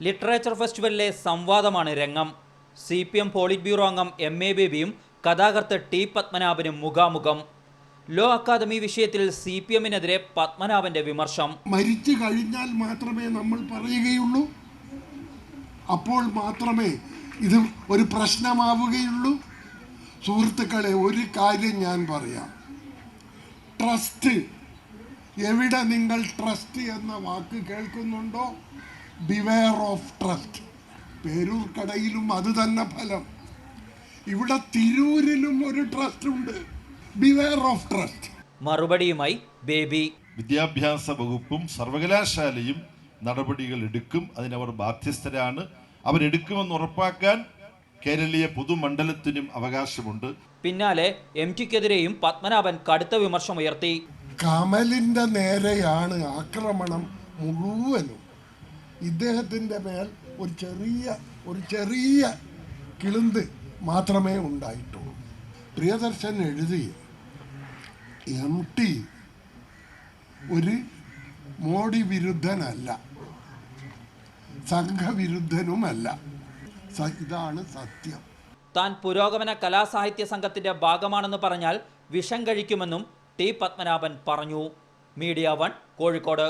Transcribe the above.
Literature ഫെസ്റ്റിവലിലെ സംവാദമാണ് രംഗം. CPM polit bureau അംഗം MA ബേബിയും കഥാകൃത്ത് T പത്മനാഭനും മുഖാമുഖം. ലോ അക്കാദമി വിഷയത്തിൽ CPMനെതിരെ പത്മനാഭന്റെ വിമർശം. മരിച്ചു കഴിഞ്ഞാൽ മാത്രമേ നമ്മൾ പറയുകയുള്ളൂ, അപ്പോൾ മാത്രമേ ഇത് ഒരു പ്രശ്നമാവുകയുള്ളൂ. സുഹൃത്തുക്കളെ, ഒരു കാര്യം ഞാൻ പറയാം. ട്രസ്റ്റ്, എവിടെ നിങ്ങൾ ട്രസ്റ്റ് എന്ന വാക്ക് കേൾക്കുന്നുണ്ടോ, ബിവെയർ ഓഫ് ട്രസ്റ്റ്. പേരൂർക്കടയിലും അത് തന്നെ ഫലം. ഇവിടെ തിരൂരിലും ഒരു ട്രസ്റ്റ് ഉണ്ട്, ബിവെയർ ഓഫ് ട്രസ്റ്റ്. മറുപടിയുമായി ബേബി. വിദ്യാഭ്യാസ വകുപ്പും സർവകലാശാലയും നടപടികൾ എടുക്കും, അതിനവർ ബാധ്യസ്ഥരാണ്. അവരെടുക്കുമെന്ന് ഉറപ്പാക്കാൻ കേരളീയ പൊതുമണ്ഡലത്തിനും അവകാശമുണ്ട്. പിന്നാലെ MTക്കെതിരെയും പത്മനാഭൻ കടുത്ത വിമർശനമുയർത്തി. കമലിന്റെ നേരെയാണ് ആക്രമണം മുഴുവനും. ഇദ്ദേഹത്തിൻ്റെ മേൽ ഒരു ചെറിയ കിളുന്ത് മാത്രമേ ഉണ്ടായിട്ടുള്ളൂ. പ്രിയദർശൻ എഴുതി, MT ഒരു മോഡി വിരുദ്ധനല്ല, സംഘവിരുദ്ധനുമല്ല. ഇതാണ് സത്യം. താൻ പുരോഗമന കലാസാഹിത്യ സംഘത്തിന്റെ ഭാഗമാണെന്ന് പറഞ്ഞാൽ വിഷം കഴിക്കുമെന്നും T പത്മനാഭൻ പറഞ്ഞു. മീഡിയ 1 കോഴിക്കോട്.